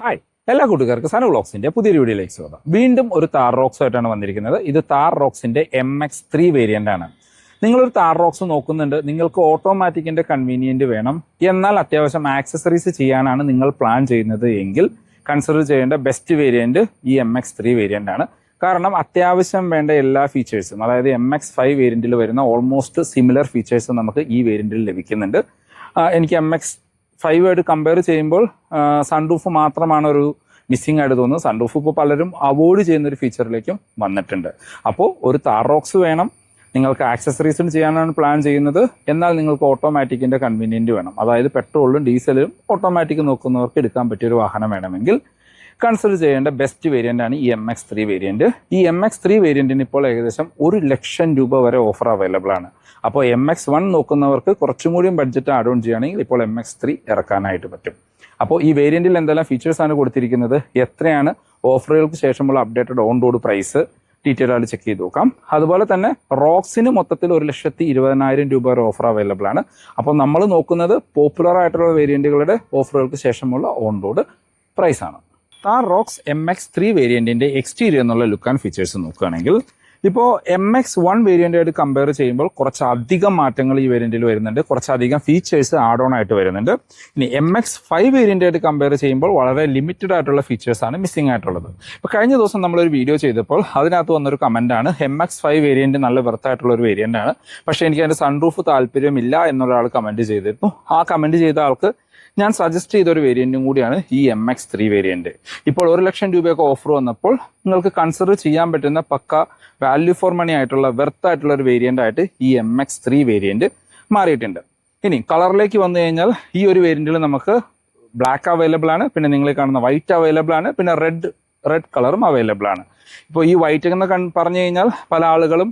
Hi എല്ലാ കൂട്ടുകാർക്കും സന വ്ളോഗ്സിന്റെ പുതിയൊരു വീഡിയോയിലേക്ക് സ്വാഗതം. വീണ്ടും ഒരു താർ റോക്സ് ആയിട്ടാണ് വന്നിരിക്കുന്നത്. ഇത് താർ റോക്സിന്റെ MX3 വേരിയന്റ് ആണ്. നിങ്ങളൊരു താർ റോക്സ് നോക്കുന്നുണ്ട്, നിങ്ങൾക്ക് ഓട്ടോമാറ്റിക്കിന്റെ കൺവീനിയന്റ് വേണം, എന്നാൽ അത്യാവശ്യം ആക്സസറീസ് ചെയ്യാനാണ് നിങ്ങൾ പ്ലാൻ ചെയ്യുന്നത് എങ്കിൽ കൺസിഡർ ചെയ്യേണ്ട ബെസ്റ്റ് വേരിയന്റ് ഈ MX3 വേരിയന്റ് ആണ്. കാരണം അത്യാവശ്യം വേണ്ട എല്ലാ ഫീച്ചേഴ്സും, അതായത് MX5 വേരിയന്റിൽ വരുന്ന ഓൾമോസ്റ്റ് സിമിലർ ഫീച്ചേഴ്സ് നമുക്ക് ഈ വേരിയന്റിൽ ലഭിക്കുന്നുണ്ട്. എനിക്ക് MX5 ആയിട്ട് കമ്പയർ ചെയ്യുമ്പോൾ സൺറൂഫ് മാത്രമാണ് ഒരു മിസ്സിംഗ് ആയിട്ട് തോന്നുന്നത്. സൺറൂഫ് ഇപ്പോൾ പലരും അവോയ്ഡ് ചെയ്യുന്ന ഒരു ഫീച്ചറിലേക്കും വന്നിട്ടുണ്ട്. അപ്പോൾ ഒരു താർ റോക്സ് വേണം, നിങ്ങൾക്ക് ആക്സസറീസും ചെയ്യാനാണ് പ്ലാൻ ചെയ്യുന്നത്, എന്നാൽ നിങ്ങൾക്ക് ഓട്ടോമാറ്റിക്കിൻ്റെ കൺവീനിയൻറ്റ് വേണം. അതായത് പെട്രോളിലും ഡീസലും ഓട്ടോമാറ്റിക് നോക്കുന്നവർക്ക് എടുക്കാൻ പറ്റിയൊരു വാഹനം വേണമെങ്കിൽ കൺസിഡർ ചെയ്യേണ്ട ബെസ്റ്റ് വേരിയൻ്റ് ആണ് ഈ MX3 വേരിയൻറ്റ്. ഈ MX3 വേരിയൻറ്റിന് ഇപ്പോൾ ഏകദേശം 1,00,000 രൂപ വരെ ഓഫർ അവൈലബിൾ ആണ്. അപ്പോൾ MX1 നോക്കുന്നവർക്ക് കുറച്ചും കൂടിയും ബഡ്ജറ്റ് ആഡ് ഓൺ ചെയ്യുകയാണെങ്കിൽ ഇപ്പോൾ MX3 ഇറക്കാനായിട്ട് പറ്റും. അപ്പോൾ ഈ വേരിയൻറ്റിൽ എന്തെല്ലാം ഫീച്ചേഴ്സാണ് കൊടുത്തിരിക്കുന്നത്, എത്രയാണ് ഓഫറുകൾക്ക് ശേഷമുള്ള updated on road price detail ആയിട്ട് ചെക്ക് ചെയ്ത് നോക്കാം. അതുപോലെ തന്നെ റോക്സിന് മൊത്തത്തിൽ 1,20,000 രൂപ വരെ ഓഫർ അവൈലബിൾ ആണ്. അപ്പോൾ നമ്മൾ നോക്കുന്നത് പോപ്പുലർ ആയിട്ടുള്ള വേരിയൻറ്റുകളുടെ ഓഫറുകൾക്ക് ശേഷമുള്ള ഓൺ റോഡ് പ്രൈസ് ആണ്. താർ റോക്സ് MX3 വേരിയൻറ്റിൻ്റെ എക്സ്റ്റീരിയർ എന്നുള്ള ലുക്ക് ആൻഡ് ഫീച്ചേഴ്സ് നോക്കുകയാണെങ്കിൽ ഇപ്പോൾ MX1 വേരിയൻ്റായിട്ട് കമ്പയർ ചെയ്യുമ്പോൾ കുറച്ചധികം മാറ്റങ്ങൾ ഈ വേരിയൻറ്റിൽ വരുന്നുണ്ട്, കുറച്ചധികം ഫീച്ചേഴ്സ് ആഡ് ഓൺ ആയിട്ട് വരുന്നുണ്ട്. ഇനി MX5 വേരിയൻ്റായിട്ട് കമ്പയർ ചെയ്യുമ്പോൾ വളരെ ലിമിറ്റഡ് ആയിട്ടുള്ള ഫീച്ചേഴ്സാണ് മിസ്സിംഗ് ആയിട്ടുള്ളത്. ഇപ്പോൾ കഴിഞ്ഞ ദിവസം നമ്മളൊരു വീഡിയോ ചെയ്തപ്പോൾ അതിനകത്ത് വന്നൊരു കമൻറ്റാണ്, MX5 വേരിയൻറ്റ് നല്ല വെർത്തായിട്ടുള്ള ഒരു വേരിയൻ്റാണ്, പക്ഷേ എനിക്ക് അതിൻ്റെ സൺറൂഫ് താല്പര്യമില്ല എന്നൊരാൾ കമൻറ്റ് ചെയ്തിരുന്നു. ആ കമൻറ്റ് ചെയ്ത ആൾക്ക് ഞാൻ സജസ്റ്റ് ചെയ്തൊരു വേരിയൻറ്റും കൂടിയാണ് ഈ MX3 വേരിയൻറ്റ്. ഇപ്പോൾ 1,00,000 രൂപയൊക്കെ ഓഫർ വന്നപ്പോൾ നിങ്ങൾക്ക് കൺസിഡർ ചെയ്യാൻ പറ്റുന്ന പക്ക വാല്യൂ ഫോർ മണി ആയിട്ടുള്ള വെർത്ത് ആയിട്ടുള്ള ഒരു വേരിയൻ്റ് ആയിട്ട് ഈ MX3 വേരിയൻറ്റ് മാറിയിട്ടുണ്ട്. ഇനി കളറിലേക്ക് വന്നു കഴിഞ്ഞാൽ ഈ ഒരു വേരിയൻറ്റിൽ നമുക്ക് ബ്ലാക്ക് അവൈലബിൾ ആണ്, പിന്നെ നിങ്ങൾ കാണുന്ന വൈറ്റ് അവൈലബിൾ ആണ്, പിന്നെ റെഡ് കളറും അവൈലബിൾ ആണ്. ഇപ്പോൾ ഈ വൈറ്റ് എന്ന് പറഞ്ഞു കഴിഞ്ഞാൽ പല ആളുകളും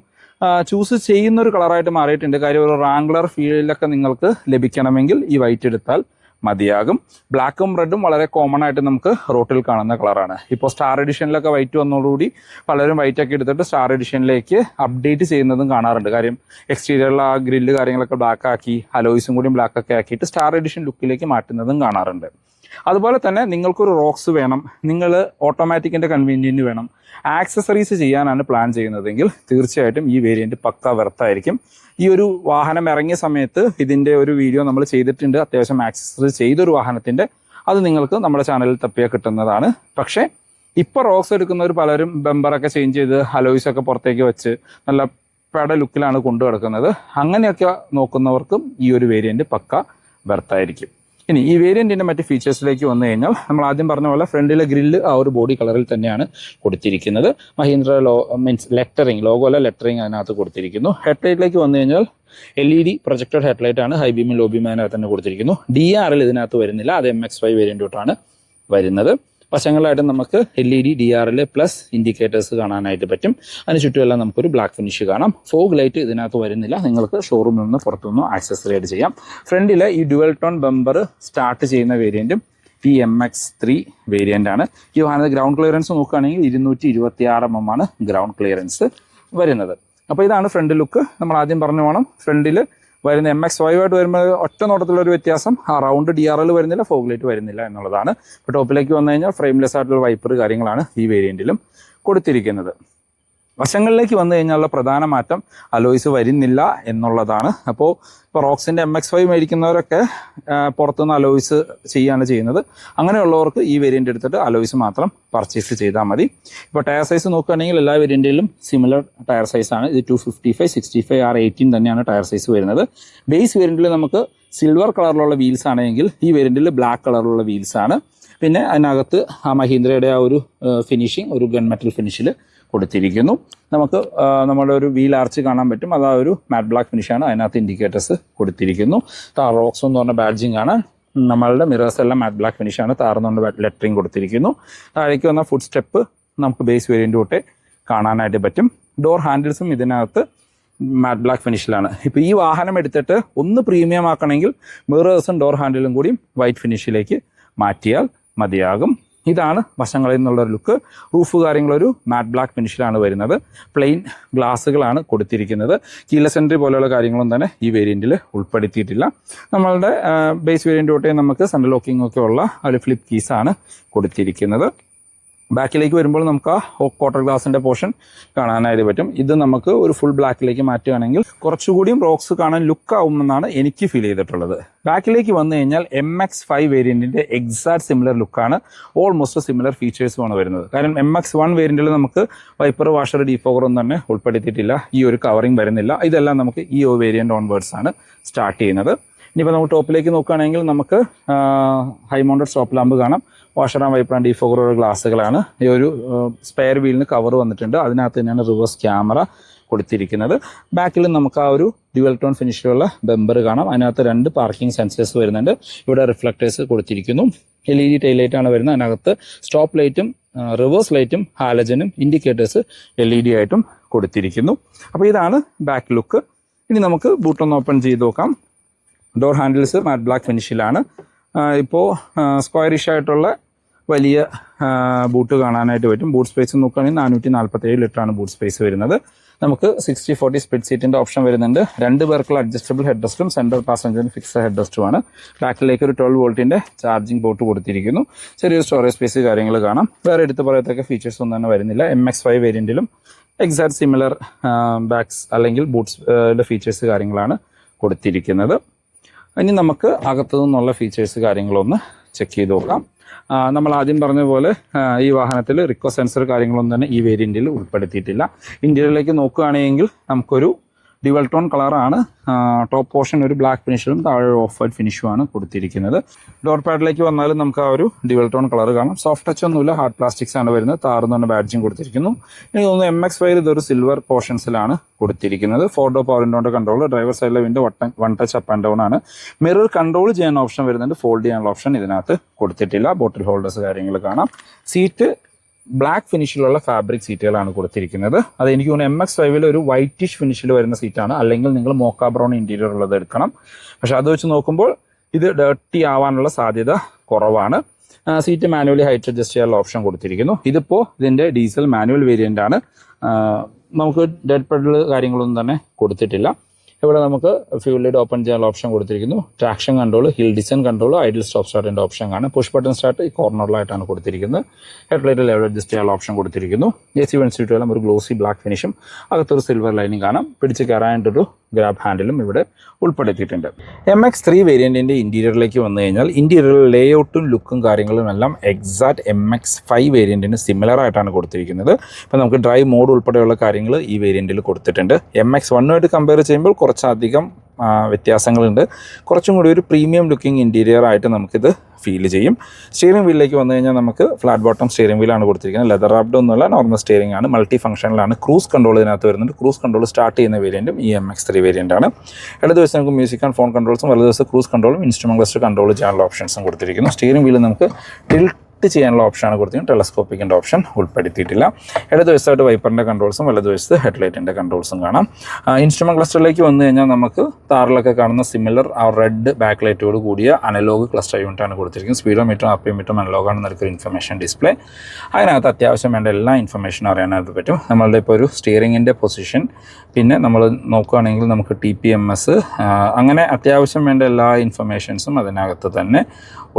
ചൂസ് ചെയ്യുന്ന ഒരു കളറായിട്ട് മാറിയിട്ടുണ്ട്. കാര്യം ഒരു റാംഗ്ലർ ഫീലിലൊക്കെ നിങ്ങൾക്ക് ലഭിക്കണമെങ്കിൽ ഈ വൈറ്റ് എടുത്താൽ മതിയാകും. ബ്ലാക്കും റെഡും വളരെ കോമൺ ആയിട്ട് നമുക്ക് റോട്ടിൽ കാണുന്ന കളറാണ്. ഇപ്പോൾ സ്റ്റാർ എഡിഷനിലൊക്കെ വൈറ്റ് വന്നതോടുകൂടി പലരും വൈറ്റ് ഒക്കെ എടുത്തിട്ട് സ്റ്റാർ എഡിഷനിലേക്ക് അപ്ഡേറ്റ് ചെയ്യുന്നതും കാണാറുണ്ട്. കാര്യം എക്സ്റ്റീരിയറിൽ ആ ഗ്രില്ല് കാര്യങ്ങളൊക്കെ ബ്ലാക്ക് ആക്കി അലോയ്സും കൂടി ബ്ലാക്ക് ഒക്കെ ആക്കിയിട്ട് സ്റ്റാർ എഡിഷൻ ലുക്കിലേക്ക് മാറ്റുന്നതും കാണാറുണ്ട്. അതുപോലെ തന്നെ നിങ്ങൾക്കൊരു റോക്സ് വേണം, നിങ്ങൾ ഓട്ടോമാറ്റിക്കിൻ്റെ കൺവീനിയൻറ്റ് വേണം, ആക്സസറീസ് ചെയ്യാനാണ് പ്ലാൻ ചെയ്യുന്നതെങ്കിൽ തീർച്ചയായിട്ടും ഈ വേരിയൻറ്റ് പക്ക വെർത്തായിരിക്കും. ഈ ഒരു വാഹനം ഇറങ്ങിയ സമയത്ത് ഇതിൻ്റെ ഒരു വീഡിയോ നമ്മൾ ചെയ്തിട്ടുണ്ട്, അത്യാവശ്യം ആക്സസറീസ് ചെയ്തൊരു വാഹനത്തിൻ്റെ. അത് നിങ്ങൾക്ക് നമ്മുടെ ചാനലിൽ തപ്പിയാൽ കിട്ടുന്നതാണ്. പക്ഷേ ഇപ്പോൾ റോക്സ് എടുക്കുന്നവർ പലരും ബമ്പറൊക്കെ ചേഞ്ച് ചെയ്ത് അലോയ്സൊക്കെ പുറത്തേക്ക് വെച്ച് നല്ല പെട ലുക്കിലാണ് കൊണ്ടു കിടക്കുന്നത്. അങ്ങനെയൊക്കെ നോക്കുന്നവർക്കും ഈ ഒരു വേരിയൻറ്റ് പക്ക വെർത്തായിരിക്കും. ഇനി ഈ വേരിയൻറ്റിൻ്റെ മറ്റ് ഫീച്ചേഴ്സിലേക്ക് വന്നു കഴിഞ്ഞാൽ നമ്മൾ ആദ്യം പറഞ്ഞ പോലെ ഫ്രണ്ടിലെ ഗ്രില്ല് ആ ഒരു ബോഡി കളറിൽ തന്നെയാണ് കൊടുത്തിരിക്കുന്നത്. മഹീന്ദ്ര ലെറ്ററിങ്, ലോഗോ അല്ല ലെറ്ററിങ് അതിനകത്ത് കൊടുത്തിരിക്കുന്നു. ഹെഡ്ലൈറ്റിലേക്ക് വന്നു കഴിഞ്ഞാൽ LED പ്രൊജക്റ്റഡ് ഹെഡ്ലൈറ്റ് ആണ്, ഹൈ ബീമും ലോ ബീമും അതിനകത്ത് തന്നെ കൊടുത്തിരിക്കുന്നു. DRL ഇതിനകത്ത് വരുന്നില്ല, അത് MX5 വേരിയൻ്റ് തൊട്ടാണ് വരുന്നത്. വശങ്ങളായിട്ട് നമുക്ക് LED DRL പ്ലസ് ഇൻഡിക്കേറ്റേഴ്സ് കാണാനായിട്ട് പറ്റും. അതിന് ചുറ്റുമെല്ലാം നമുക്കൊരു ബ്ലാക്ക് ഫിനിഷ് കാണാം. ഫോഗ് ലൈറ്റ് ഇതിനകത്ത് വരുന്നില്ല, നിങ്ങൾക്ക് ഷോറൂമിൽ നിന്ന് പുറത്തുനിന്ന് ആക്സസറി ആയിട്ട് ചെയ്യാം. ഫ്രണ്ടിലെ ഈ ഡ്യുവൽ ടോൺ ബമ്പർ സ്റ്റാർട്ട് ചെയ്യുന്ന വേരിയൻറ്റും ഈ MX3 വേരിയൻ്റ് ആണ്. ഈ വാഹനത്തെ ഗ്രൗണ്ട് ക്ലിയറൻസ് നോക്കുകയാണെങ്കിൽ 226 mm ആണ് ഗ്രൗണ്ട് ക്ലിയറൻസ് വരുന്നത്. അപ്പോൾ ഇതാണ് ഫ്രണ്ട് ലുക്ക്. നമ്മൾ ആദ്യം പറഞ്ഞു വേണം, ഫ്രണ്ടിൽ വരുന്ന MX5 ആയിട്ട് വരുമ്പോൾ ഒറ്റ നോട്ടത്തിലൊരു വ്യത്യാസം, ആ റൗണ്ട് DRL വരുന്നില്ല, ഫോഗ് ലൈറ്റ് വരുന്നില്ല എന്നുള്ളതാണ്. ഇപ്പോൾ ടോപ്പിലേക്ക് വന്നു കഴിഞ്ഞാൽ ഫ്രെയിംലെസ് ആയിട്ടുള്ള വൈപ്പർ കാര്യങ്ങളാണ് ഈ വേരിയൻറ്റിലും കൊടുത്തിരിക്കുന്നത്. വശങ്ങളിലേക്ക് വന്നു കഴിഞ്ഞാലുള്ള പ്രധാന മാറ്റം അലോയ്സ് വരുന്നില്ല എന്നുള്ളതാണ്. അപ്പോൾ റോക്സിൻ്റെ MX5 മേടിക്കുന്നവരൊക്കെ പുറത്തുനിന്ന് അലോയ്സ് ചെയ്യാണ് ചെയ്യുന്നത്. അങ്ങനെയുള്ളവർക്ക് ഈ വേരിയൻ്റ് എടുത്തിട്ട് അലോയ്സ് മാത്രം പർച്ചേസ് ചെയ്താൽ മതി. ഇപ്പോൾ ടയർ സൈസ് നോക്കുകയാണെങ്കിൽ എല്ലാ വേരിയൻറ്റിലും സിമിലർ ടയർ സൈസാണ്. ഇത് 255, 65, R18 തന്നെയാണ് ടയർ സൈസ് വരുന്നത്. ബേസ് വേരിയൻറ്റിൽ നമുക്ക് സിൽവർ കളറിലുള്ള വീൽസ് ആണെങ്കിൽ ഈ വേരിയൻറ്റിൽ ബ്ലാക്ക് കളറിലുള്ള വീൽസ് ആണ്. പിന്നെ അതിനകത്ത് ആ മഹീന്ദ്രയുടെ ആ ഒരു ഫിനിഷിങ് ഒരു ഗൺ മെറ്റൽ ഫിനിഷിൽ കൊടുത്തിരിക്കുന്നു. നമുക്ക് നമ്മുടെ ഒരു വീൽ ആർച്ച് കാണാൻ പറ്റും, അത് ആ ഒരു മാറ്റ് ബ്ലാക്ക് ഫിനിഷാണ്. അതിനകത്ത് ഇൻഡിക്കേറ്റേഴ്സ് കൊടുത്തിരിക്കുന്നു. താർ റോക്സ് എന്ന് പറഞ്ഞ ബാഡ്ജിങ് ആണ്. നമ്മളുടെ മിറേഴ്സ് എല്ലാം മാറ്റ് ബ്ലാക്ക് ഫിനിഷാണ്. താർന്നുകൊണ്ട് ലെറ്ററിങ് കൊടുത്തിരിക്കുന്നു. താഴേക്ക് വന്ന ഫുഡ് സ്റ്റെപ്പ് നമുക്ക് ബേസ് വേരിയൻ്റ് തൊട്ടേ കാണാനായിട്ട് പറ്റും. ഡോർ ഹാൻഡിൽസും ഇതിനകത്ത് മാറ്റ് ബ്ലാക്ക് ഫിനിഷിലാണ്. ഇപ്പോൾ ഈ വാഹനം എടുത്തിട്ട് ഒന്ന് പ്രീമിയം ആക്കണമെങ്കിൽ മിറേഴ്സും ഡോർ ഹാൻഡിലും കൂടിയും വൈറ്റ് ഫിനിഷിലേക്ക് മാറ്റിയാൽ മതിയാകും. ഇതാണ് വശങ്ങളിൽ നിന്നുള്ളൊരു ലുക്ക്. റൂഫ് കാര്യങ്ങളൊരു മാറ്റ് ബ്ലാക്ക് ഫിനിഷിലാണ് വരുന്നത്. പ്ലെയിൻ ഗ്ലാസ്സുകളാണ് കൊടുത്തിരിക്കുന്നത്. കീലെസ് എൻട്രി പോലെയുള്ള കാര്യങ്ങളൊന്നും തന്നെ ഈ വേരിയൻറ്റിൽ ഉൾപ്പെടുത്തിയിട്ടില്ല. നമ്മളുടെ ബേസ് വേരിയൻ്റ് തൊട്ടേ നമുക്ക് സെൻട്രൽ ലോക്കിംഗ് ഒക്കെ ഉള്ള ഒരു ഫ്ലിപ്പ് കീസാണ് കൊടുത്തിരിക്കുന്നത്. ബാക്കിലേക്ക് വരുമ്പോൾ നമുക്ക് ആ ക്വാർട്ടർ ഗ്ലാസിൻ്റെ പോർഷൻ കാണാനായിട്ട് പറ്റും. ഇത് നമുക്ക് ഒരു ഫുൾ ബ്ലാക്കിലേക്ക് മാറ്റുകയാണെങ്കിൽ കുറച്ചുകൂടിയും റോക്സ് കാണാൻ ലുക്ക് ആവുമെന്നാണ് എനിക്ക് ഫീൽ ചെയ്തിട്ടുള്ളത്. ബാക്കിലേക്ക് വന്നു കഴിഞ്ഞാൽ MX5 വേരിയൻറ്റിൻ്റെ എക്സാക്ട് സിമിലർ ലുക്കാണ്, ഓൾമോസ്റ്റ് സിമിലർ ഫീച്ചേഴ്സുമാണ് വരുന്നത്. കാരണം MX1 വേരിയൻറ്റിൽ നമുക്ക് വൈപ്പർ വാഷർ ഡീഫോഗർ ഒന്നും തന്നെ ഉൾപ്പെടുത്തിയിട്ടില്ല, ഈ ഒരു കവറിങ് വരുന്നില്ല. ഇതെല്ലാം നമുക്ക് ഈ വേരിയൻ്റ് ഓൺവേർഡ്സ് ആണ് സ്റ്റാർട്ട് ചെയ്യുന്നത്. ഇനിയിപ്പോൾ നമുക്ക് ടോപ്പിലേക്ക് നോക്കുകയാണെങ്കിൽ നമുക്ക് ഹൈ മൗണ്ടഡ് സ്റ്റോപ്പ് ലാമ്പ് കാണാം. Washer and wiper and defogger ഗ്ലാസ്സുകളാണ്. ഈ ഒരു സ്പെയർ വീലിന് കവർ വന്നിട്ടുണ്ട്, അതിനകത്ത് തന്നെയാണ് റിവേഴ്സ് ക്യാമറ കൊടുത്തിരിക്കുന്നത്. ബാക്കിൽ നമുക്ക് ആ ഒരു ഡ്യുവൽ ടോൺ ഫിനിഷിലുള്ള ബമ്പർ കാണാം. അതിനകത്ത് 2 പാർക്കിംഗ് സെൻസേഴ്സ് വരുന്നുണ്ട്. ഇവിടെ റിഫ്ലക്റ്റേഴ്സ് കൊടുത്തിരിക്കുന്നു. LED ടൈൽ ലൈറ്റാണ് വരുന്നത്. അതിനകത്ത് സ്റ്റോപ്പ് ലൈറ്റും റിവേഴ്സ് ലൈറ്റും ഹാലജനും ഇൻഡിക്കേറ്റേഴ്സ് LED ആയിട്ടും കൊടുത്തിരിക്കുന്നു. അപ്പോൾ ഇതാണ് ബാക്ക് ലുക്ക്. ഇനി നമുക്ക് ബൂട്ടൊന്ന് ഓപ്പൺ ചെയ്ത് നോക്കാം. ഡോർ ഹാൻഡിൽസ് മാറ്റ് ബ്ലാക്ക് ഫിനിഷിലാണ്. ഇപ്പോൾ സ്ക്വയറിഷ് ആയിട്ടുള്ള വലിയ ബൂട്ട് കാണാനായിട്ട് പറ്റും. ബൂട്ട് സ്പേസ് നോക്കുകയാണെങ്കിൽ 447 ലിറ്ററാണ് ബൂട്ട് സ്പേസ് വരുന്നത്. നമുക്ക് 60/40 സ്പ്ലിറ്റ് സീറ്റിൻ്റെ ഓപ്ഷൻ വരുന്നുണ്ട്. 2 പേർക്കുള്ള അഡ്ജസ്റ്റബിൾ ഹെഡ് റെസ്റ്റും സെൻട്രൽ പാസഞ്ചറിന് ഫിക്സ്ഡ് ഹെഡ് റെസ്റ്റുമാണ്. ബാക്കിലേക്ക് ഒരു 12 വോൾട്ടിൻ്റെ ചാർജിങ് പോർട്ട് കൊടുത്തിരിക്കുന്നു. ചെറിയൊരു സ്റ്റോറേജ് സ്പേസ് കാര്യങ്ങൾ കാണാം. വേറെ എടുത്ത് പറയത്തക്ക ഫീച്ചേഴ്സ് ഒന്നും തന്നെ വരുന്നില്ല. MX5 വേരിയൻറ്റിലും എക്സാക്ട് സിമിലർ ബാക്സ് അല്ലെങ്കിൽ ബൂട്ട്സിൻ്റെ ഫീച്ചേഴ്സ് കാര്യങ്ങളാണ് കൊടുത്തിരിക്കുന്നത്. ഇനി നമുക്ക് അകത്തു നിന്നുള്ള ഫീച്ചേഴ്സ് കാര്യങ്ങളൊന്ന് ചെക്ക് ചെയ്ത് നോക്കാം. നമ്മൾ ആദ്യം പറഞ്ഞ പോലെ ഈ വാഹനത്തിൽ റിക്കോ സെൻസർ കാര്യങ്ങളൊന്നും തന്നെ ഈ വേരിയൻറ്റിൽ ഉൾപ്പെടുത്തിയിട്ടില്ല. ഇന്റീരിയറിലേക്ക് നോക്കുകയാണെങ്കിൽ നമുക്കൊരു ഡ്യുവൽ ടോൺ കളറാണ്. ടോപ്പ് പോർഷൻ ഒരു ബ്ലാക്ക് ഫിനിഷിലും താഴെ ഓഫ് വൈറ്റ് ഫിനിഷുമാണ് കൊടുത്തിരിക്കുന്നത്. ഡോർ പാഡിലേക്ക് വന്നാലും നമുക്ക് ആ ഒരു ഡ്യുവൽ ടോൺ കളർ കാണാം. സോഫ്റ്റ് ടച്ച് ഒന്നുമില്ല, ഹാർഡ് പ്ലാസ്റ്റിക്സ് ആണ് വരുന്നത്. താർന്ന് തന്നെ ബാഡ്ജിങ് കൊടുത്തിരിക്കുന്നു. എനിക്ക് തോന്നുന്നു MX5 ഇതൊരു സിൽവർ പോർഷൻസിലാണ് കൊടുത്തിരിക്കുന്നത്. 4 ഡോർ പവർ വിൻഡോയുടെ കൺട്രോൾ, ഡ്രൈവർ സൈഡിലെ window one touch up and down ആണ്. മിറർ കൺട്രോൾ ചെയ്യാൻ ഓപ്ഷൻ വരുന്നുണ്ട്. ഫോൾഡ് ചെയ്യാനുള്ള ഓപ്ഷൻ ഇതിനകത്ത് കൊടുത്തിട്ടില്ല. ബോട്ടിൽ ഹോൾഡേഴ്സ് കാര്യങ്ങൾ കാണാം. സീറ്റ് ബ്ലാക്ക് ഫിനിഷിലുള്ള ഫാബ്രിക് സീറ്റുകളാണ് കൊടുത്തിരിക്കുന്നത്. അത് എനിക്ക് തോന്നുന്നു MX5 ഒരു വൈറ്റിഷ് ഫിനിഷിൽ വരുന്ന സീറ്റാണ്. അല്ലെങ്കിൽ നിങ്ങൾ മോക്ക ബ്രൗൺ ഇന്റീരിയർ ഉള്ളത് എടുക്കണം. പക്ഷെ അത് വെച്ച് നോക്കുമ്പോൾ ഇത് ഡേർട്ടി ആവാനുള്ള സാധ്യത കുറവാണ്. സീറ്റ് മാനുവലി ഹൈറ്റ് അഡ്ജസ്റ്റ് ചെയ്യാനുള്ള ഓപ്ഷൻ കൊടുത്തിരിക്കുന്നു. ഇതിപ്പോൾ ഇതിൻ്റെ ഡീസൽ മാനുവൽ വേരിയൻ്റ് ആണ്. നമുക്ക് ഡെഡ് പെഡൽ കാര്യങ്ങളൊന്നും തന്നെ കൊടുത്തിട്ടില്ല. ഇവിടെ നമുക്ക് ഫ്യൂൽ ലിഡ് ഓപ്പൺ ചെയ്യാനുള്ള ഓപ്ഷൻ കൊടുത്തിരിക്കുന്നു. Traction control, hill descent control, idle stop സ്റ്റാർട്ടിൻ്റെ ഓപ്ഷൻ കാണാം. പുഷ് ബട്ടൺ സ്റ്റാർട്ട് ഈ കോർണറിലായിട്ടാണ് കൊടുത്തിരിക്കുന്നത്. ഹെഡ്ലൈറ്റ് ലെവൽ അഡ്ജസ്റ്റ് ചെയ്യാനുള്ള ഓപ്ഷൻ കൊടുത്തിരിക്കുന്നു. AC വെൻറ്റ് സീറ്റുകളും ഒരു ഗ്ലോസി ബ്ലാക്ക് ഫിനിഷും അകത്തൊരു സിൽവർ ലൈനിങ് കാണാം. പിടിച്ച് കയറാനായിട്ടൊരു ഗ്രാബ് ഹാൻഡിലും ഇവിടെ ഉൾപ്പെടുത്തിയിട്ടുണ്ട്. MX3 വേരിയൻറ്റിൻ്റെ ഇൻറ്റീരിയറിലേക്ക് വന്നു കഴിഞ്ഞാൽ ഇൻറ്റീരിയർ ലേഔട്ടും ലുക്കും കാര്യങ്ങളും എല്ലാം എക്സാക്ട് MX5 വേരിയൻറ്റിന് സിമിലർ ആയിട്ടാണ് കൊടുത്തിരിക്കുന്നത്. ഇപ്പോൾ നമുക്ക് ഡ്രൈവ് മോഡ് ഉൾപ്പെടെയുള്ള കാര്യങ്ങൾ ഈ വേരിയൻറ്റിൽ കൊടുത്തിട്ടുണ്ട്. MX1 കമ്പയർ ചെയ്യുമ്പോൾ കുറച്ചധികം വ്യത്യാസങ്ങളുണ്ട്. കുറച്ചും കൂടി ഒരു പ്രീമിയം ലുക്കിംഗ് ഇൻറ്റീരിയർ ആയിട്ട് നമുക്കിത് ഫീൽ ചെയ്യും. സ്റ്റിയറിംഗ് വീലിലേക്ക് വന്നു കഴിഞ്ഞാൽ നമുക്ക് ഫ്ലാറ്റ് ബോട്ടം സ്റ്റിയറിംഗ് വീലാണ് കൊടുത്തിരിക്കുന്നത്. ലെതർ റാപ്ഡ് ഒന്നുമല്ല, നോർമൽ സ്റ്റിയറിംഗ് ആണ്. മൾട്ടി ഫംഗ്ഷനിലാണ്. ക്രൂസ് കൺട്രോൾ ഇതിനകത്ത് വരുന്നുണ്ട്. ക്രൂസ് കൺട്രോൾ സ്റ്റാർട്ട് ചെയ്യുന്ന വേരിയൻറ്റും ഈ MX3 വേരിയൻ്റ് ആണ്. ഇടതുവശം നമുക്ക് മ്യൂസിക് ആൻഡ് ഫോൺ കൺട്രോൾസും വലതുവശം ക്രൂസ് കൺട്രോളും ഇൻസ്ട്രുമെന്റ് ക്ലസ്റ്റർ കൺട്രോൾ ചെയ്യാനുള്ള ഓപ്ഷൻസും കൊടുത്തിരിക്കുന്നു. സ്റ്റിയറിംഗ് വീലിൽ നമുക്ക് ടിൽറ്റ് ചെയ്യാനുള്ള ഓപ്ഷനാണ് കൊടുത്തിരിക്കുന്നത്. ടെലസ്കോപ്പിക്കിൻ്റെ ഓപ്ഷൻ ഉൾപ്പെടുത്തിയിട്ടില്ല. ഇടതുവശത്തായിട്ട് വൈപ്പറിൻ്റെ കൺട്രോൾസും വലതുവശത്ത് ഹെഡ്ലൈറ്റിൻ്റെ കൺട്രോൾസും കാണാം. ഇൻസ്ട്രുമെന്റ് ക്ലസ്റ്ററിലേക്ക് വന്നു കഴിഞ്ഞാൽ നമുക്ക് താറിലൊക്കെ കാണുന്ന സിമിലർ ആ റെഡ് ബാക്ക് ലൈറ്റോട് കൂടിയ അനലോഗ് ക്ലസ്റ്റർ യൂണിറ്റാണ് കൊടുത്തിരിക്കുന്നത്. സ്പീഡോമീറ്ററും ആർപിഎം അനലോഗാണ് നിൽക്കൊരു ഇൻഫർമേഷൻ ഡിസ്പ്ലേ. അതിനകത്ത് അത്യാവശ്യം വേണ്ട എല്ലാ ഇൻഫർമേഷനും അറിയാനായിട്ട് പറ്റും. നമ്മളുടെ ഇപ്പോൾ ഒരു സ്റ്റിയറിങ്ങിൻ്റെ പൊസിഷൻ, പിന്നെ നമ്മൾ നോക്കുകയാണെങ്കിൽ നമുക്ക് TPMS, അങ്ങനെ അത്യാവശ്യം വേണ്ട എല്ലാ ഇൻഫർമേഷൻസും അതിനകത്ത് തന്നെ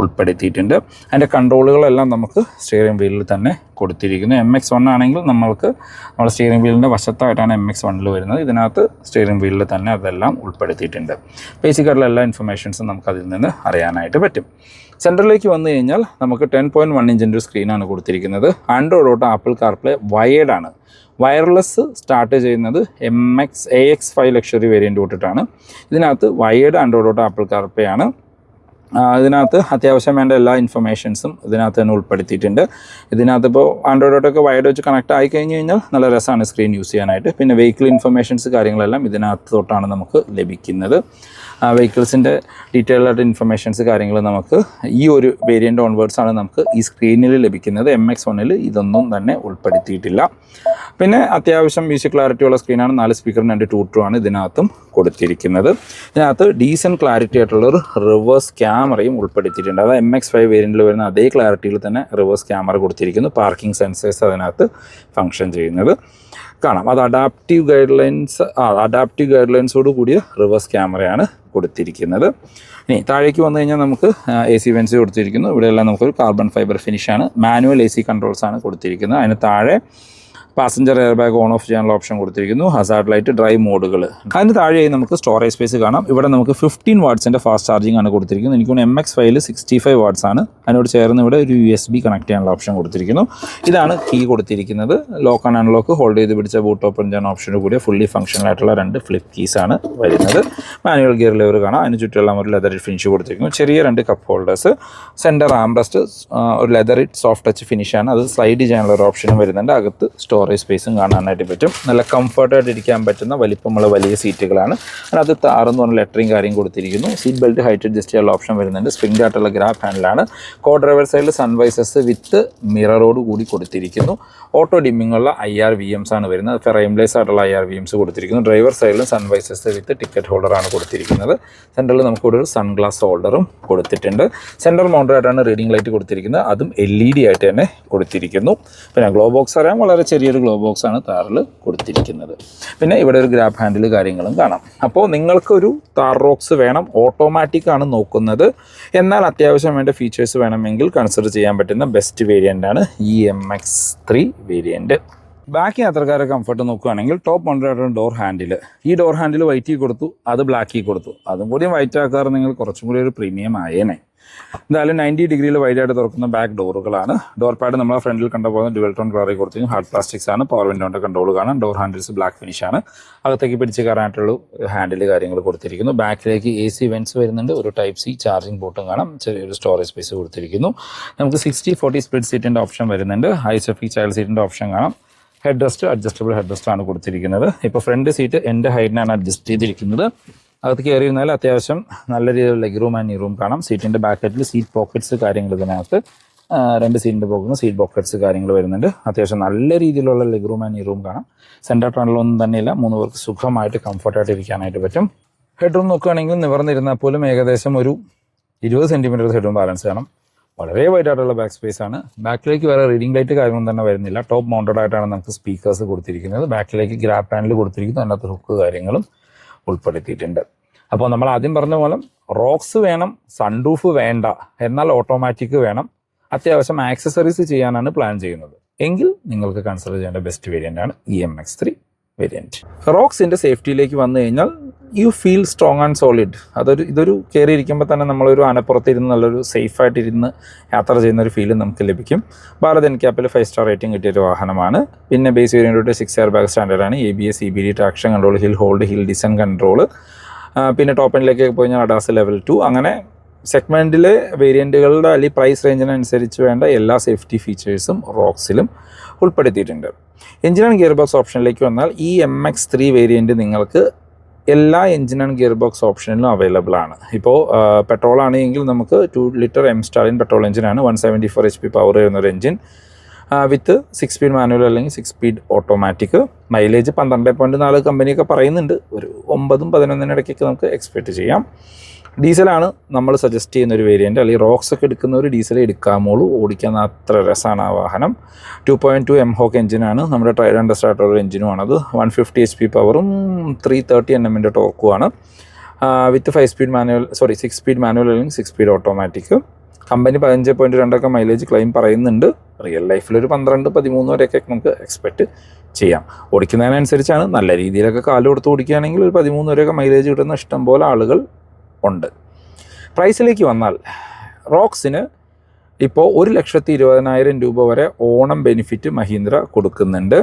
ഉൾപ്പെടുത്തിയിട്ടുണ്ട്. അതിൻ്റെ കൺട്രോളുകളെല്ലാം നമുക്ക് സ്റ്റിയറിംഗ് വീലിൽ തന്നെ കൊടുത്തിരിക്കുന്നു. MX1 ആണെങ്കിൽ നമ്മുടെ സ്റ്റിയറിംഗ് വീലിൻ്റെ വശത്തായിട്ടാണ് MX1 വരുന്നത്. ഇതിനകത്ത് സ്റ്റിയറിംഗ് വീലിൽ തന്നെ അതെല്ലാം ഉൾപ്പെടുത്തിയിട്ടുണ്ട്. ബേസിക്കായിട്ടുള്ള എല്ലാ ഇൻഫർമേഷൻസും നമുക്ക് അതിൽ നിന്ന് അറിയാനായിട്ട് പറ്റും. സെൻറ്ററിലേക്ക് വന്നു കഴിഞ്ഞാൽ നമുക്ക് 10.1 ഇഞ്ചിൻ്റെ സ്ക്രീനാണ് കൊടുത്തിരിക്കുന്നത്. Android auto apple CarPlay wired ആണ്. വയർലെസ് സ്റ്റാർട്ട് ചെയ്യുന്നത് AX5 ലക്ഷറി വേരിയൻ്റ് തൊട്ടിട്ടാണ്. ഇതിനകത്ത് wired Android auto apple CarPlay ആണ്. ഇതിനകത്ത് അത്യാവശ്യം വേണ്ട എല്ലാ ഇൻഫർമേഷൻസും ഇതിനകത്ത് തന്നെ ഉൾപ്പെടുത്തിയിട്ടുണ്ട്. ഇതിനകത്ത് ഇപ്പോൾ ആൻഡ്രോയിഡോട്ടൊക്കെ വയർഡ് വെച്ച് കണക്ട് ആയി കഴിഞ്ഞ് കഴിഞ്ഞാൽ നല്ല രസമാണ് സ്ക്രീൻ യൂസ് ചെയ്യാനായിട്ട്. പിന്നെ വെഹിക്കിൾ ഇൻഫർമേഷൻസ് കാര്യങ്ങളെല്ലാം ഇതിനകത്ത് തൊട്ടാണ് നമുക്ക് ലഭിക്കുന്നത്. വെഹിക്കിൾസിൻ്റെ ഡീറ്റെയിൽ ആയിട്ട് ഇൻഫർമേഷൻസ് കാര്യങ്ങൾ നമുക്ക് ഈ ഒരു വേരിയൻ്റ് ഓൺവേർഡ്സ് ആണ് നമുക്ക് ഈ സ്ക്രീനിൽ ലഭിക്കുന്നത്. MX1 ഇതൊന്നും തന്നെ ഉൾപ്പെടുത്തിയിട്ടില്ല. പിന്നെ അത്യാവശ്യം മ്യൂസിക് ക്ലാരിറ്റി ഉള്ള സ്ക്രീനാണ്. 4 സ്പീക്കറിന് 2 2 ആണ് ഇതിനകത്തും കൊടുത്തിരിക്കുന്നത്. ഇതിനകത്ത് ഡീസൻറ്റ് ക്ലാരിറ്റി ആയിട്ടുള്ളൊരു റിവേഴ്സ് ക്യാമറയും ഉൾപ്പെടുത്തിയിട്ടുണ്ട്. അത് MX5 വേരിയൻറ്റിൽ വരുന്ന അതേ ക്ലാരിറ്റിയിൽ തന്നെ റിവേഴ്സ് ക്യാമറ കൊടുത്തിരിക്കുന്നു. പാർക്കിംഗ് സെൻസേഴ്സ് അതിനകത്ത് ഫങ്ഷൻ ചെയ്യുന്നത് കാണാം. അത് അഡാപ്റ്റീവ് ഗൈഡ് ലൈൻസോട് കൂടിയ റിവേഴ്സ് ക്യാമറയാണ് കൊടുത്തിരിക്കുന്നത്. ഇനി താഴേക്ക് വന്നു കഴിഞ്ഞാൽ നമുക്ക് AC വെൻസ് കൊടുത്തിരിക്കുന്നു. ഇവിടെയെല്ലാം നമുക്കൊരു കാർബൺ ഫൈബർ ഫിനിഷാണ്. മാനുവൽ AC കൺട്രോൾസ് ആണ് കൊടുത്തിരിക്കുന്നത്. അതിന് താഴെ passenger air bag on off ചെയ്യാനുള്ള ഓപ്ഷൻ കൊടുത്തിരിക്കുന്നു. ഹസാർഡ് ലൈറ്റ്, ഡ്രൈവ് മോഡുകൾ. അതിന് താഴെയായി നമുക്ക് സ്റ്റോറേജ് സ്പേസ് കാണാം. ഇവിടെ നമുക്ക് 15 വാട്ട്സിൻ്റെ ഫാസ്റ്റ് ചാർജിങ് ആണ് കൊടുത്തിരിക്കുന്നത്. എനിക്ക് MX5 65 വാട്ട്സ് ആണ്. അതിനോട് ചേർന്ന് ഇവിടെ ഒരു USB കണക്ട് ചെയ്യാനുള്ള ഓപ്ഷൻ കൊടുത്തിരിക്കുന്നു. ഇതാണ് കീ കൊടുത്തിരിക്കുന്നത്. ലോക്ക് ആൻഡ് അൺലോക്ക് ഹോൾഡ് ചെയ്ത് പിടിച്ച ബൂട്ട് ഓപ്പൺ ചെയ്യാൻ ഓപ്ഷന് കൂടിയ ഫുള്ളി ഫംഗ്ഷണൽ ആയിട്ടുള്ള 2 ഫ്ലിപ്പ് കീസാണ് വരുന്നത്. മാനുവൽ ഗിയർ ലെവർ കാണാം. അതിന് ചുറ്റുമെല്ലാം ഒരു ലെതർ ഫിനിഷ് കൊടുത്തിരിക്കുന്നു. ചെറിയ 2 കപ്പ് ഹോൾഡേഴ്സ്, സെൻറ്റർ ആംബ്രസ്റ്റ്, ഒരു ലെതർ സോഫ്റ്റ് ടച്ച് ഫിനിഷാണ്. അത് സ്ലൈഡ് ചെയ്യാനുള്ള ഒരു ഓപ്ഷനും വരുന്നുണ്ട്. അകത്ത് സ്റ്റോറേജ് സ്പേസും കാണാനായിട്ട് പറ്റും. നല്ല കംഫർട്ടായിട്ട് ഇരിക്കാൻ പറ്റുന്ന വലിപ്പമുള്ള വലിയ സീറ്റുകളാണ്. അതിനകത്ത് താറെന്ന് പറഞ്ഞ ലെറ്ററിങ് കാര്യം കൊടുത്തിരിക്കുന്നു. സീറ്റ് ബെൽറ്റ് ഹൈറ്റ് അഡ്ജസ്റ്റ് ചെയ്യാനുള്ള ഓപ്ഷൻ വരുന്നുണ്ട്. സ്പ്രിംഗ് ആയിട്ടുള്ള ഗ്രാബ് ഹാൻഡിലാണ്. കോ ഡ്രൈവർ സൈഡിൽ സൺവൈസസ് വിത്ത് മിററോട് കൂടി കൊടുത്തിരിക്കുന്നു. ഓട്ടോ ഡിമ്മിംഗ് ഉള്ള IRVMs ആണ് വരുന്നത്. ഫ്രെയിംലെസ് ആയിട്ടുള്ള IRVMs കൊടുത്തിരിക്കുന്നു. ഡ്രൈവർ സൈഡിലും സൺവൈസസ് വിത്ത് ടിക്കറ്റ് ഹോൾഡറാണ് കൊടുത്തിരിക്കുന്നത്. സെൻറ്ററിൽ നമുക്കിവിടെ ഒരു സൺഗ്ലാസ് ഹോൾഡറും കൊടുത്തിട്ടുണ്ട്. സെൻട്രൽ മൗണ്ടറായിട്ടാണ് റീഡിംഗ് ലൈറ്റ് കൊടുത്തിരിക്കുന്നത്. അതും LED ആയിട്ട് തന്നെ കൊടുത്തിരിക്കുന്നു. പിന്നെ ഗ്ലോ ബോക്സ് അറിയാം, വളരെ ചെറിയൊരു ഗ്ലോ ബോക്സ് ആണ് താറിൽ കൊടുത്തിരിക്കുന്നത്. പിന്നെ ഇവിടെ ഒരു ഗ്രാബ് ഹാൻഡിൽ കാര്യങ്ങളും കാണാം. അപ്പോൾ നിങ്ങൾക്കൊരു താർ റോക്സ് വേണം, ഓട്ടോമാറ്റിക് ആണ് നോക്കുന്നത്, എന്നാൽ അത്യാവശ്യം വേണ്ട ഫീച്ചേഴ്സ് വേണമെങ്കിൽ കൺസിഡർ ചെയ്യാൻ പറ്റുന്ന ബെസ്റ്റ് വേരിയൻ്റ് ആണ് ഈ MX3 വേരിയൻറ്റ്. ബാക്കി യാത്രക്കാരെ കംഫർട്ട് നോക്കുകയാണെങ്കിൽ ടോപ്പ് മൗണ്ടഡ് ഡോർ ഹാൻഡിൽ, ഈ ഡോർ ഹാൻഡിൽ വൈറ്റ് കൊടുത്തു, അത് ബ്ലാക്ക് കൊടുത്തു. അതും കൂടി വൈറ്റ് ആക്കാറ് നിങ്ങൾ കുറച്ചും കൂടി ഒരു പ്രീമിയം ആയേനെ. എന്തായാലും 90 ഡിഗ്രിയിൽ വൈഡായിട്ട് തുറക്കുന്ന ബാക്ക് ഡോറുകളാണ്. ഡോർ പാഡ് നമ്മൾ ഫ്രണ്ടിൽ കണ്ടുപോകുന്ന ഡ്യുവൽ ടോൺ കളറിൽ കൊടുത്തിരിക്കും. ഹാർഡ് പ്ലാസ്റ്റിക്സ് ആണ്. പവർ വിൻഡോന്റെ കൺട്രോൾ കാണാം. ഡോർ ഹാൻഡിൽസ് ബ്ലാക്ക് ഫിനിഷ് ആണ്. അകത്തേക്ക് പിടിച്ച് കയറാനായിട്ടുള്ള ഹാൻഡിൽ കാര്യങ്ങൾ കൊടുത്തിരിക്കുന്നു. ബാക്കിലേക്ക് AC വെൻസ് വരുന്നുണ്ട്. ഒരു ടൈപ്പ് C ചാർജിംഗ് പോർട്ടും കാണാം. ചെറിയൊരു സ്റ്റോറേജ് സ്പേസ് കൊടുത്തിരിക്കുന്നു. നമുക്ക് 60/40 സ്പ്ലിറ്റ് സീറ്റിന്റെ ഓപ്ഷൻ വരുന്നുണ്ട്. ഐസോഫിക് ചൈൽഡ് സീറ്റിന്റെ ഓപ്ഷൻ കാണാം. Head rest adjustable head rest ആണ് കൊടുത്തിരിക്കുന്നത്. ഇപ്പോൾ ഫ്രണ്ട് സീറ്റ് എൻ്റെ ഹൈറ്റിനാണ് അഡ്ജസ്റ്റ് ചെയ്തിരിക്കുന്നത്. അകത്ത് കയറി ഇരുന്നാൽ അത്യാവശ്യം നല്ല രീതിയിൽ ലെഗ് റൂം ആൻഡ് നീ റൂം കാണാം. സീറ്റിൻ്റെ ബാക്കറ്റിൽ സീറ്റ് പോക്കറ്റ്സ് കാര്യങ്ങൾ ഇതിനകത്ത് 2 സീറ്റിൻ്റെ പോകുന്ന സീറ്റ് പോക്കറ്റ്സ് കാര്യങ്ങൾ വരുന്നുണ്ട്. അത്യാവശ്യം നല്ല രീതിയിലുള്ള ലെഗ് റൂം ആൻഡ് നീ റൂം കാണാം. സെൻറ്റർ ടണലൊന്നും തന്നെയില്ല. 3 പേർക്ക് സുഖമായിട്ട് കംഫർട്ടായിട്ട് ഇരിക്കാനായിട്ട് പറ്റും. ഹെഡ് റൂം നോക്കുകയാണെങ്കിൽ നിവർന്നിരുന്നാൽ പോലും ഏകദേശം ഒരു 20 സെൻറ്റിമീറ്റർ ഹെഡ് റൂം ബാലൻസ് കാണാം. വളരെ വൈഡ് ആയിട്ടുള്ള ബാക്ക് സ്പേസ് ആണ്. ബാക്കിലേക്ക് വേറെ റീഡിംഗ് ലൈറ്റ് കാര്യങ്ങളൊന്നും തന്നെ വരുന്നില്ല. ടോപ്പ് മൗണ്ടഡ് ആയിട്ടാണ് നമുക്ക് സ്പീക്കേഴ്സ് കൊടുത്തിരിക്കുന്നത്. ബാക്കിലേക്ക് ഗ്രാബ് പാനൽ കൊടുത്തിരിക്കുന്നു. അതിനകത്ത് ഹുക്ക് കാര്യങ്ങളും ഉൾപ്പെടുത്തിയിട്ടുണ്ട്. അപ്പോൾ നമ്മൾ ആദ്യം പറഞ്ഞ പോലെ റോക്സ് വേണം, സൺറൂഫ് വേണ്ട, എന്നാൽ ഓട്ടോമാറ്റിക് വേണം, അത്യാവശ്യം ആക്സസറീസ് ചെയ്യാനാണ് പ്ലാൻ ചെയ്യുന്നത് എങ്കിൽ നിങ്ങൾക്ക് കൺസിഡർ ചെയ്യേണ്ട ബെസ്റ്റ് വേരിയൻ്റ് ആണ് ഈ MX3 വേരിയൻറ്റ്. റോക്സിൻ്റെ സേഫ്റ്റിയിലേക്ക് വന്നു കഴിഞ്ഞാൽ you feel strong and solid. ഇതൊരു കയറിയിരിക്കുമ്പോൾ തന്നെ നമ്മളൊരു അനപ്പുറത്തിരുന്ന് നല്ലൊരു സേഫായിട്ടിരുന്ന് യാത്ര ചെയ്യുന്നൊരു ഫീൽ നമുക്ക് ലഭിക്കും. ഭാരത് എൻക്യാപ്പിൽ 5 സ്റ്റാർ റേറ്റിംഗ് കിട്ടിയൊരു വാഹനമാണ്. പിന്നെ ബേസ് വേരിയൻ്റ് 6 എയർ ബാഗ് സ്റ്റാൻഡേർഡാണ്. ABS, EBD, traction control, hill hold, hill descent control. പിന്നെ ടോപ്പ് എൻഡിലേക്ക് പോയി കഴിഞ്ഞാൽ അഡാസ് ലെവൽ 2. അങ്ങനെ സെഗ്മെൻറ്റിലെ വേരിയൻറ്റുകളുടെ അല്ലെങ്കിൽ പ്രൈസ് റേഞ്ചിനനുസരിച്ച് വേണ്ട എല്ലാ സേഫ്റ്റി ഫീച്ചേഴ്സും റോക്സിലും ഉൾപ്പെടുത്തിയിട്ടുണ്ട്. എഞ്ചിൻ ആൻഡ് ഗിയർ ബോക്സ് ഓപ്ഷനിലേക്ക് വന്നാൽ ഈ MX3 വേരിയൻറ്റ് നിങ്ങൾക്ക് എല്ലാ എഞ്ചിൻ ആൻഡ് ഗിയർ ബോക്സ് ഓപ്ഷനിലും അവൈലബിൾ ആണ്. ഇപ്പോൾ പെട്രോൾ ആണെങ്കിൽ നമുക്ക് 2 ലിറ്റർ M സ്റ്റാലിൻ പെട്രോൾ എഞ്ചിനാണ്. 174 HP പവർ വരുന്നൊരു എഞ്ചിൻ വിത്ത് 6 സ്പീഡ് മാനുവൽ അല്ലെങ്കിൽ 6 സ്പീഡ് ഓട്ടോമാറ്റിക്. മൈലേജ് 12.4 കമ്പനിയൊക്കെ പറയുന്നുണ്ട്. ഒരു 9-11 ഇടയ്ക്കൊക്കെ നമുക്ക് എക്സ്പെക്റ്റ് ചെയ്യാം. ഡീസലാണ് നമ്മൾ സജസ്റ്റ് ചെയ്യുന്ന ഒരു വേരിയൻറ്റ്. അല്ലെങ്കിൽ റോക്സ് ഒക്കെ എടുക്കുന്നവർ ഡീസൽ എടുക്കാമോളൂ. ഓടിക്കാൻ അത്ര രസമാണ് ആ വാഹനം. 2.2 MHOK എഞ്ചിനാണ്. നമ്മുടെ ട്രൈഡൻ്റ് സ്റ്റാർട്ടർ എഞ്ചിനുമാണത്. 150 HP പവറും 330 Nm ടോർക്കുമാണ്. വിത്ത് 6 സ്പീഡ് മാനുവൽ അല്ലെങ്കിൽ 6 speed automatic. Company 15.2 mileage claim പറയുന്നുണ്ട്. റിയൽ ലൈഫിൽ ഒരു 12-13 വരെയൊക്കെ നമുക്ക് എക്സ്പെക്റ്റ് ചെയ്യാം. ഓടിക്കുന്നതിനനുസരിച്ചാണ്. നല്ല രീതിയിലൊക്കെ കാല് കൊടുത്ത് ഓടിക്കുകയാണെങ്കിൽ ഒരു 13 വരെയൊക്കെ മൈലേജ് കിട്ടുന്ന ഇഷ്ടംപോലെ ആളുകൾ ഉണ്ട്. പ്രൈസിലേക്ക് വന്നാൽ റോക്സിന് ഇപ്പോൾ 1,20,000 രൂപ വരെ ഓണം ബെനിഫിറ്റ് മഹീന്ദ്ര കൊടുക്കുന്നുണ്ട്.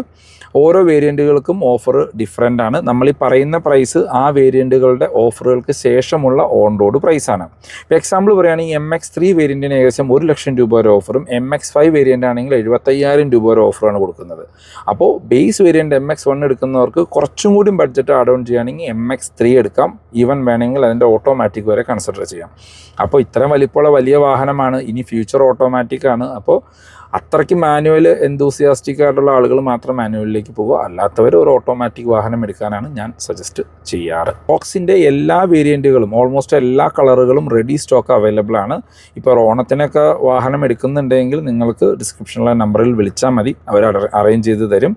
ഓരോ വേരിയൻറ്റുകൾക്കും ഓഫർ ഡിഫറെൻ്റ് ആണ്. നമ്മൾ ഈ പറയുന്ന പ്രൈസ് ആ വേരിയൻറ്റുകളുടെ ഓഫറുകൾക്ക് ശേഷമുള്ള ഓൺ റോഡ് പ്രൈസാണ്. ഇപ്പോൾ എക്സാമ്പിൾ പറയുകയാണെങ്കിൽ MX3 വേരിയൻറ്റിന് ഏകദേശം 1,00,000 രൂപ വരെ ഓഫറും MX5 വേരിയൻ്റ് ആണെങ്കിൽ 75,000 രൂപ വരെ ഓഫറാണ് കൊടുക്കുന്നത്. അപ്പോൾ ബേസ് വേരിയൻറ്റ് MX1 എടുക്കുന്നവർക്ക് കുറച്ചും കൂടി ബഡ്ജറ്റ് ആഡ് ഓൺ ചെയ്യുകയാണെങ്കിൽ MX3 എടുക്കാം. ഈവൻ വേണമെങ്കിൽ അതിൻ്റെ ഓട്ടോമാറ്റിക് വരെ കൺസിഡർ ചെയ്യാം. അപ്പോൾ ഇത്രയും വലിപ്പമുള്ള വലിയ വാഹനമാണ്. ഇനി ഫ്യൂച്ചർ ഓട്ടോമാറ്റിക് ആണ്. അപ്പോൾ അത്രയ്ക്ക് മാനുവൽ എന്തൂസിയാസ്റ്റിക് ആയിട്ടുള്ള ആളുകൾ മാത്രം മാനുവലിലേക്ക് പോകുക, അല്ലാത്തവർ ഒരു ഓട്ടോമാറ്റിക് വാഹനം എടുക്കാനാണ് ഞാൻ സജസ്റ്റ് ചെയ്യാറ്. റോക്സിൻ്റെ എല്ലാ വേരിയൻറ്റുകളും ഓൾമോസ്റ്റ് എല്ലാ കളറുകളും റെഡി സ്റ്റോക്ക് അവൈലബിൾ ആണ്. ഇപ്പോൾ ഓണത്തിനൊക്കെ വാഹനം എടുക്കുന്നുണ്ടെങ്കിൽ നിങ്ങൾക്ക് ഡിസ്ക്രിപ്ഷനിലെ നമ്പറിൽ വിളിച്ചാൽ മതി, അവർ അറേഞ്ച് ചെയ്ത് തരും.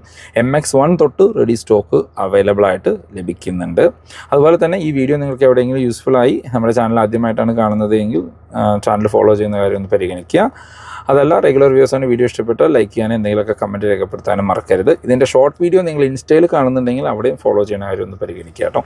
MX1 തൊട്ട് റെഡി സ്റ്റോക്ക് അവൈലബിൾ ആയിട്ട് ലഭിക്കുന്നുണ്ട്. അതുപോലെ തന്നെ ഈ വീഡിയോ നിങ്ങൾക്ക് എവിടെയെങ്കിലും യൂസ്ഫുള്ളായി നമ്മുടെ ചാനൽ ആദ്യമായിട്ടാണ് കാണുന്നത് എങ്കിൽ ചാനൽ ഫോളോ ചെയ്യുന്ന കാര്യം ഒന്ന് പരിഗണിക്കുക. അതല്ല റെഗുലർ വ്യൂസാണ് വീഡിയോ ഇഷ്ടപ്പെട്ടാൽ ലൈക്ക് ചെയ്യാനും എന്തെങ്കിലുമൊക്കെ കമൻറ്റ് രേഖപ്പെടുത്താനും മറക്കരുത്. ഇതിൻ്റെ ഷോർട്ട് വീഡിയോ നിങ്ങൾ ഇൻസ്റ്റയിൽ കാണുന്നുണ്ടെങ്കിൽ അവിടെയും ഫോളോ ചെയ്യുന്ന കാര്യം ഒന്ന് പരിഗണിക്കുക കേട്ടോ.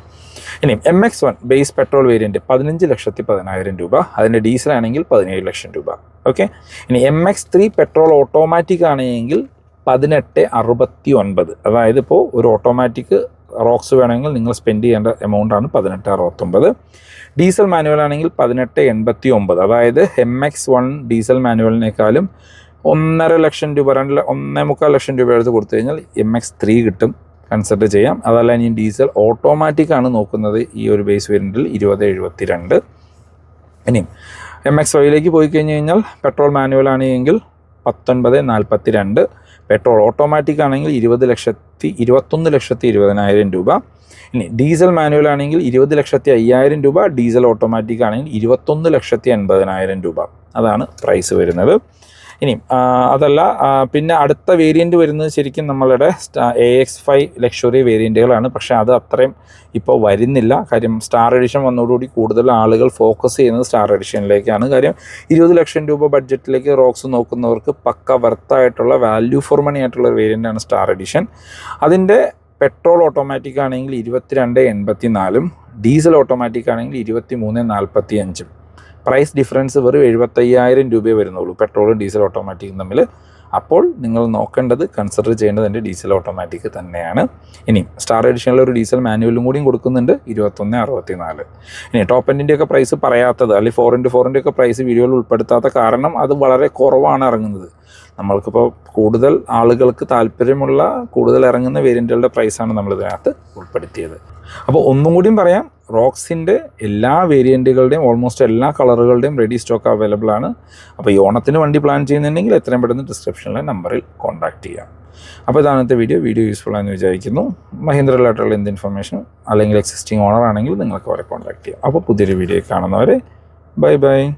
ഇനി MX1 ബേസ് പെട്രോൾ വേരിയൻറ്റ് 15,10,000 രൂപ, അതിൻ്റെ ഡീസൽ ആണെങ്കിൽ 17 ലക്ഷം രൂപ. ഓക്കെ. ഇനി MX3 പെട്രോൾ ഓട്ടോമാറ്റിക് ആണെങ്കിൽ 18,69. അതായത് ഇപ്പോൾ ഒരു ഓട്ടോമാറ്റിക് റോക്സ് വേണമെങ്കിൽ നിങ്ങൾ സ്പെൻഡ് ചെയ്യേണ്ട എമൗണ്ടാണ് 18,69. ഡീസൽ മാനുവൽ ആണെങ്കിൽ 18,89. അതായത് MX1 ഡീസൽ മാനുവലിനേക്കാളും 1.5 ലക്ഷം രൂപ 1.25 ലക്ഷം രൂപ എടുത്ത് കൊടുത്തു കഴിഞ്ഞാൽ MX3 കിട്ടും, കൺസിഡർ ചെയ്യാം. അതല്ല ഇനി ഡീസൽ ഓട്ടോമാറ്റിക് ആണ് നോക്കുന്നത് ഈ ഒരു ബേസ് വേരിയൻറ്റിൽ 20,72. ഇനിയും MX5ലേക്ക് പോയി കഴിഞ്ഞ് കഴിഞ്ഞാൽ പെട്രോൾ മാനുവൽ ആണെങ്കിൽ 19,42. പെട്രോൾ ഓട്ടോമാറ്റിക് ആണെങ്കിൽ 21,20,000 രൂപ. ഇനി ഡീസൽ മാനുവൽ ആണെങ്കിൽ 20,05,000 രൂപ, ഡീസൽ ഓട്ടോമാറ്റിക് ആണെങ്കിൽ 21,80,000 രൂപ. അതാണ് പ്രൈസ് വരുന്നത്. ഇനി അതല്ല പിന്നെ അടുത്ത വേരിയൻറ്റ് വരുന്നത് ശരിക്കും നമ്മളുടെ AX5 ലക്ഷറി വേരിയൻറ്റുകളാണ്. പക്ഷേ അത് അത്രയും ഇപ്പോൾ വരുന്നില്ല. കാര്യം സ്റ്റാർ എഡിഷൻ വന്നതോടുകൂടി കൂടുതൽ ആളുകൾ ഫോക്കസ് ചെയ്യുന്നത് സ്റ്റാർ എഡിഷനിലേക്കാണ്. കാര്യം 20 ലക്ഷം രൂപ ബഡ്ജറ്റിലേക്ക് റോക്സ് നോക്കുന്നവർക്ക് പക്ക വർത്തായിട്ടുള്ള വാല്യൂ ഫോർ മണി ആയിട്ടുള്ള വേരിയൻ്റാണ് സ്റ്റാർ എഡിഷൻ. അതിൻ്റെ പെട്രോൾ ഓട്ടോമാറ്റിക് ആണെങ്കിൽ 22,84, ഡീസൽ ഓട്ടോമാറ്റിക് ആണെങ്കിൽ 23,45. പ്രൈസ് ഡിഫറൻസ് വെറും 75,000 രൂപയെ വരുന്നുള്ളൂ പെട്രോളും ഡീസൽ ഓട്ടോമാറ്റിക്കും തമ്മിൽ. അപ്പോൾ നിങ്ങൾ നോക്കേണ്ടത് കൺസിഡർ ചെയ്യേണ്ടത് എൻ്റെ ഡീസൽ ഓട്ടോമാറ്റിക് തന്നെയാണ്. ഇനി സ്റ്റാർ എഡിഷനിൽ ഒരു ഡീസൽ മാനുവലും കൂടിയും കൊടുക്കുന്നുണ്ട് 21,64. ഇനി ടോപ്പ് എൻഡിൻ്റെയൊക്കെ പ്രൈസ് പറയാത്തത് അല്ലെങ്കിൽ 4x4 ഒക്കെ പ്രൈസ് വീഡിയോയിൽ ഉൾപ്പെടുത്താത്ത കാരണം അത് വളരെ കുറവാണ് ഇറങ്ങുന്നത്. നമ്മൾക്കിപ്പോൾ കൂടുതൽ ആളുകൾക്ക് താല്പര്യമുള്ള കൂടുതൽ ഇറങ്ങുന്ന വേരിയൻറ്റുകളുടെ പ്രൈസാണ് നമ്മൾ ഇതിനകത്ത് ഉൾപ്പെടുത്തിയത്. അപ്പോൾ ഒന്നും കൂടിയും പറയാം, റോക്സിൻ്റെ എല്ലാ വേരിയൻറ്റുകളുടെയും ഓൾമോസ്റ്റ് എല്ലാ കളറുകളുടെയും റെഡി സ്റ്റോക്ക് അവൈലബിൾ ആണ്. അപ്പോൾ ഈ ഓണത്തിന് വണ്ടി പ്ലാൻ ചെയ്യുന്നുണ്ടെങ്കിൽ എത്രയും പെട്ടെന്ന് ഡിസ്ക്രിപ്ഷനിലെ നമ്പറിൽ കോൺടാക്റ്റ് ചെയ്യാം. അപ്പോൾ ഇതാണത്തെ വീഡിയോ യൂസ്ഫുൾ ആണെന്ന് വിചാരിക്കുന്നു. മഹീന്ദ്ര റിലേറ്റഡുള്ള എന്ത് ഇൻഫർമേഷനും അല്ലെങ്കിൽ എക്സിസ്റ്റിംഗ് ഓണർ ആണെങ്കിൽ നിങ്ങൾക്ക് അവരെ കോൺടാക്ട് ചെയ്യാം. അപ്പോൾ പുതിയൊരു വീഡിയോ കാണുന്നവരെ ബൈ.